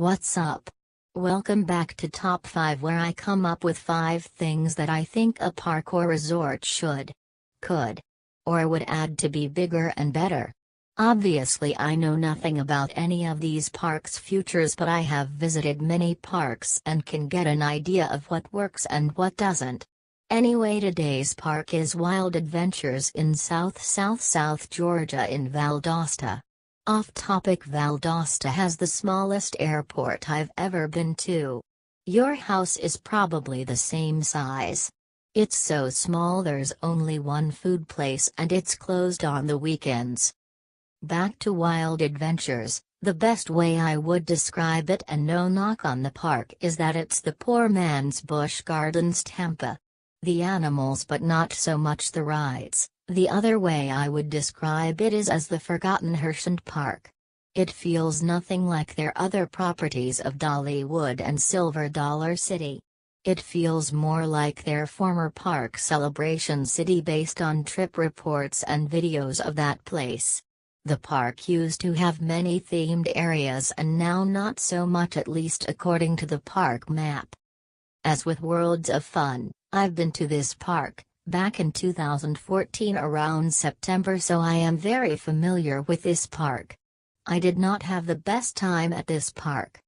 What's up? Welcome back to Top 5, where I come up with 5 things that I think a park or resort should, could, or would add to be bigger and better. Obviously, I know nothing about any of these parks' futures, but I have visited many parks and can get an idea of what works and what doesn't. Anyway, today's park is Wild Adventures in South Georgia in Valdosta. Off topic, Valdosta has the smallest airport I've ever been to. Your house is probably the same size. It's so small there's only one food place and it's closed on the weekends. Back to Wild Adventures, the best way I would describe it, and no knock on the park, is that it's the poor man's Busch Gardens Tampa. The animals, but not so much the rides. The other way I would describe it is as the forgotten Herschend Park. It feels nothing like their other properties of Dollywood and Silver Dollar City. It feels more like their former park, Celebration City, based on trip reports and videos of that place. The park used to have many themed areas and now not so much, at least according to the park map. As with Worlds of Fun, I've been to this park back in 2014 around September, so I am very familiar with this park. I did not have the best time at this park.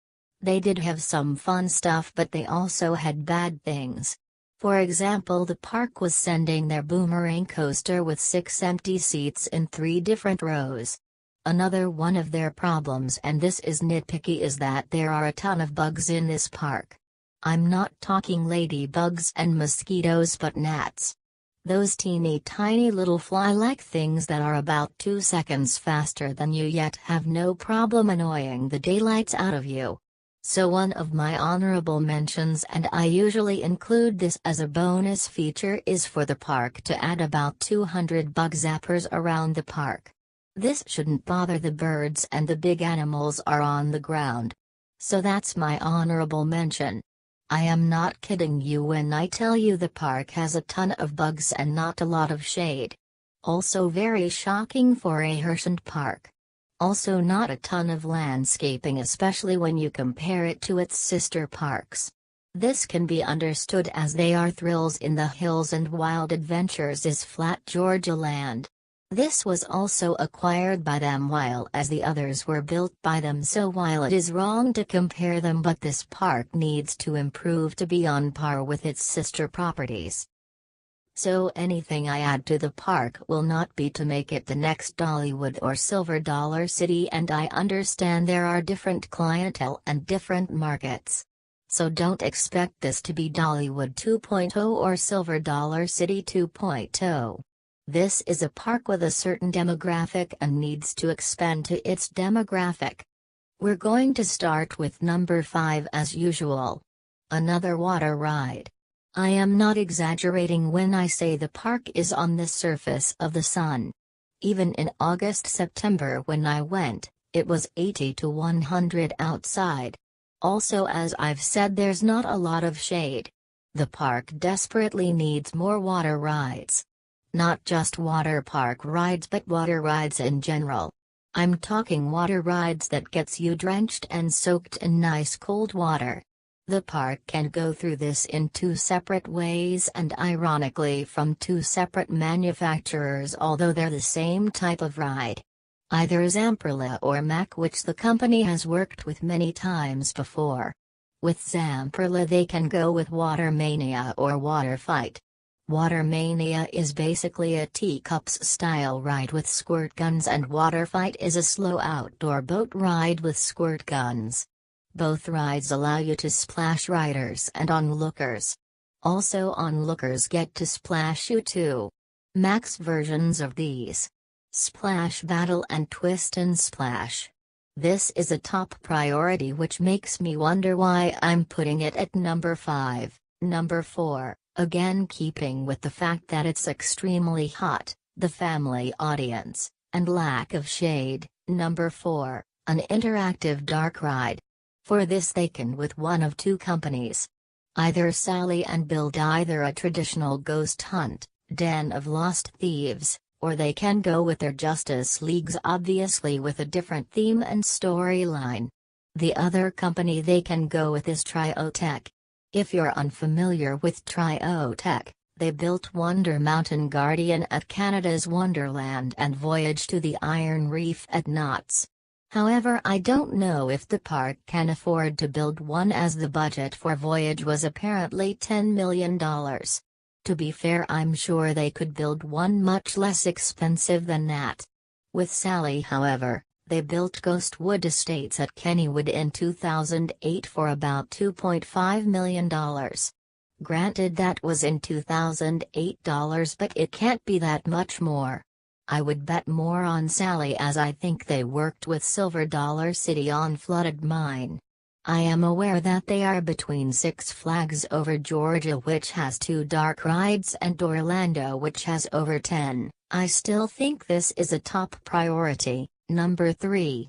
They did have some fun stuff, but they also had bad things. For example, the park was sending their boomerang coaster with 6 empty seats in 3 different rows. Another one of their problems, and this is nitpicky, is that there are a ton of bugs in this park. I'm not talking ladybugs and mosquitoes, but gnats. Those teeny tiny little fly-like things that are about 2 seconds faster than you yet have no problem annoying the daylights out of you. So one of my honorable mentions, and I usually include this as a bonus feature, is for the park to add about 200 bug zappers around the park. This shouldn't bother the birds, and the big animals are on the ground. So that's my honorable mention. I am not kidding you when I tell you the park has a ton of bugs and not a lot of shade. Also very shocking for a Herschend park. Also not a ton of landscaping, especially when you compare it to its sister parks. This can be understood as they are Thrills in the Hills and Wild Adventures is flat Georgia land. This was also acquired by them, while as the others were built by them, so while it is wrong to compare them, but this park needs to improve to be on par with its sister properties. So anything I add to the park will not be to make it the next Dollywood or Silver Dollar City, and I understand there are different clientele and different markets. So don't expect this to be Dollywood 2.0 or Silver Dollar City 2.0. This is a park with a certain demographic and needs to expand to its demographic. We're going to start with number 5 as usual. Another water ride. I am not exaggerating when I say the park is on the surface of the sun. Even in September when I went, it was 80 to 100 outside. Also, as I've said, there's not a lot of shade. The park desperately needs more water rides. Not just water park rides, but water rides in general. I'm talking water rides that gets you drenched and soaked in nice cold water. The park can go through this in 2 separate ways, and ironically from 2 separate manufacturers, although they're the same type of ride. Either Zamperla or Mack, which the company has worked with many times before. With Zamperla they can go with Water Mania or Water Fight. Water Mania is basically a teacups-style ride with squirt guns, and Water Fight is a slow outdoor boat ride with squirt guns. Both rides allow you to splash riders and onlookers. Also, onlookers get to splash you too. Max versions of these: Splash Battle and Twist and Splash. This is a top priority, which makes me wonder why I'm putting it at number 5. Number 4. Again, keeping with the fact that it's extremely hot, the family audience, and lack of shade, number 4, an interactive dark ride. For this they can with one of 2 companies. Either Sally and build either a traditional ghost hunt, Den of Lost Thieves, or they can go with their Justice Leagues, obviously with a different theme and storyline. The other company they can go with is Triotech. If you're unfamiliar with Triotech, they built Wonder Mountain Guardian at Canada's Wonderland and Voyage to the Iron Reef at Knott's. However, I don't know if the park can afford to build one, as the budget for Voyage was apparently $10 million. To be fair, I'm sure they could build one much less expensive than that. With Sally, however, they built Ghostwood Estates at Kennywood in 2008 for about $2.5 million. Granted, that was in 2008 dollars, but it can't be that much more. I would bet more on Sally, as I think they worked with Silver Dollar City on Flooded Mine. I am aware that they are between Six Flags Over Georgia, which has 2 dark rides, and Orlando, which has over 10. I still think this is a top priority. Number 3.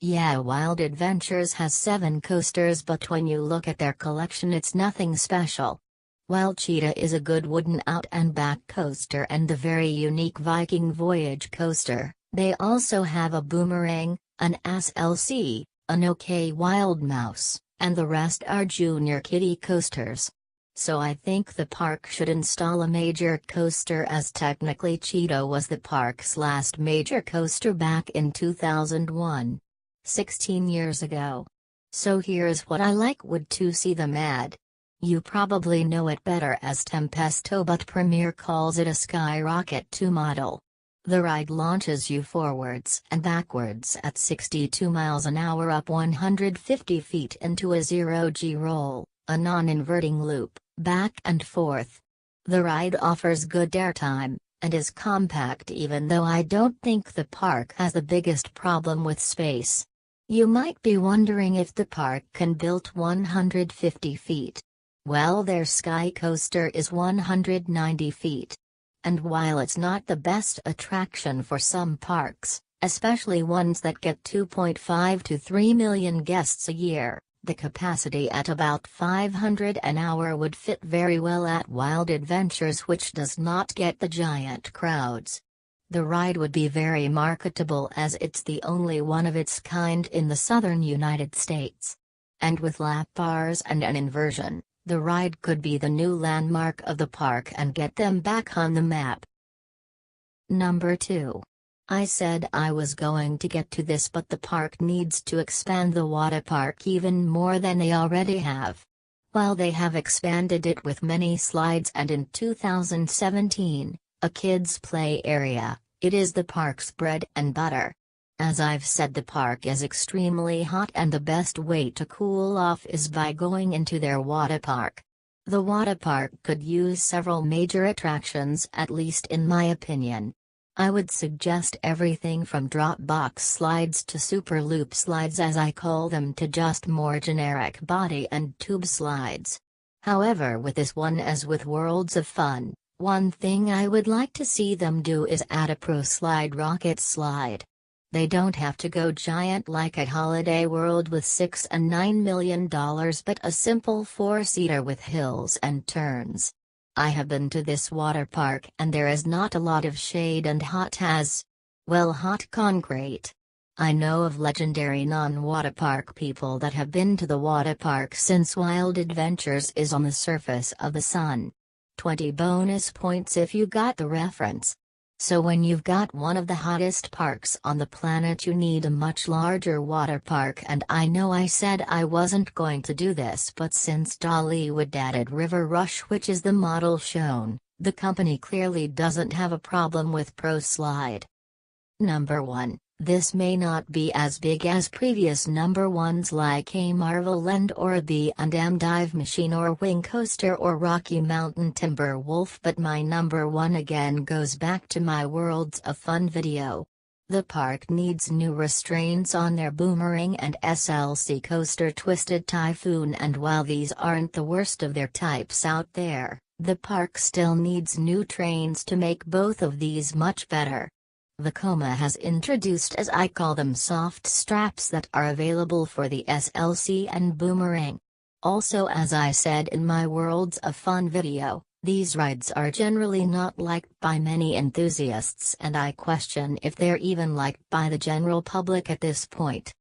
Yeah, Wild Adventures has 7 coasters, but when you look at their collection, it's nothing special. While Cheetah is a good wooden out and back coaster and the very unique Viking Voyage coaster, they also have a Boomerang, an SLC, an OK Wild Mouse, and the rest are junior kiddie coasters. So I think the park should install a major coaster, as technically Cheetah was the park's last major coaster back in 2001. 16 years ago. So here's what I would to see them add. You probably know it better as Tempesto, but Premier calls it a Skyrocket 2 model. The ride launches you forwards and backwards at 62 miles an hour up 150 feet into a 0G roll, a non-inverting loop, back and forth. The ride offers good airtime, and is compact, even though I don't think the park has the biggest problem with space. You might be wondering if the park can build 150 feet. Well, their Sky Coaster is 190 feet. And while it's not the best attraction for some parks, especially ones that get 2.5 to 3 million guests a year, the capacity at about 500 an hour would fit very well at Wild Adventures, which does not get the giant crowds. The ride would be very marketable, as it's the only one of its kind in the southern United States. And with lap bars and an inversion, the ride could be the new landmark of the park and get them back on the map. Number 2. I said I was going to get to this, but the park needs to expand the water park even more than they already have. While they have expanded it with many slides and in 2017, a kids' play area, it is the park's bread and butter. As I've said, the park is extremely hot, and the best way to cool off is by going into their water park. The water park could use several major attractions, at least in my opinion. I would suggest everything from drop box slides to super loop slides, as I call them, to just more generic body and tube slides. However, with this one, as with Worlds of Fun, one thing I would like to see them do is add a pro slide rocket slide. They don't have to go giant like at Holiday World with $6 and $9 million, but a simple 4-seater with hills and turns. I have been to this water park, and there is not a lot of shade and hot concrete. I know of legendary non-water park people that have been to the water park since Wild Adventures is on the surface of the sun. 20 bonus points if you got the reference. So when you've got one of the hottest parks on the planet, you need a much larger water park. And I know I said I wasn't going to do this, but since Dollywood added River Rush, which is the model shown, the company clearly doesn't have a problem with Pro Slide. Number 1. This may not be as big as previous number ones like a Marvel Land or a B&M Dive Machine or Wing Coaster or Rocky Mountain Timber Wolf, but my number 1 again goes back to my Worlds of Fun video. The park needs new restraints on their Boomerang and SLC coaster Twisted Typhoon, and while these aren't the worst of their types out there, the park still needs new trains to make both of these much better. Vekoma has introduced, as I call them, soft straps that are available for the SLC and Boomerang. Also, as I said in my Worlds of Fun video, these rides are generally not liked by many enthusiasts, and I question if they're even liked by the general public at this point.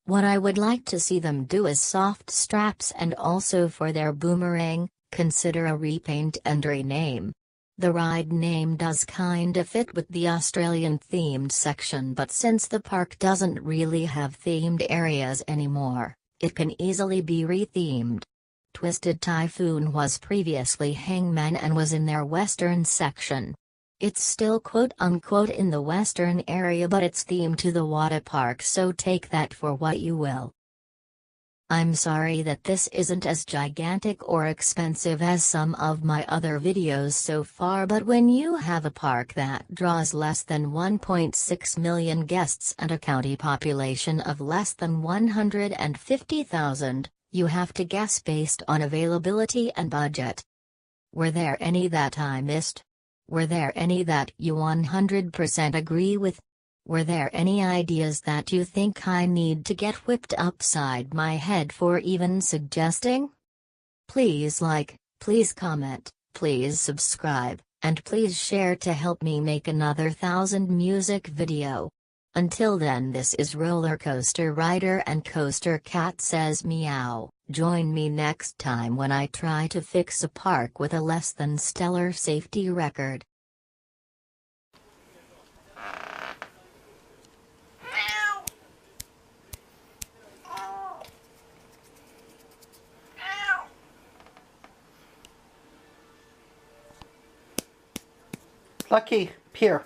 What I would like to see them do is soft straps, and also for their boomerang, consider a repaint and rename. The ride name does kinda fit with the Australian themed section, but since the park doesn't really have themed areas anymore, it can easily be rethemed. Twisted Typhoon was previously Hangman and was in their western section. It's still quote-unquote in the western area, but it's themed to the water park, so take that for what you will. I'm sorry that this isn't as gigantic or expensive as some of my other videos so far, but when you have a park that draws less than 1.6 million guests and a county population of less than 150,000, you have to guess based on availability and budget. Were there any that I missed? Were there any that you 100% agree with? Were there any ideas that you think I need to get whipped upside my head for even suggesting? Please like, please comment, please subscribe, and please share to help me make another 1000 music video. Until then, this is Roller Coaster Rider and Coaster Cat says meow. Join me next time when I try to fix a park with a less than stellar safety record. Lucky, here.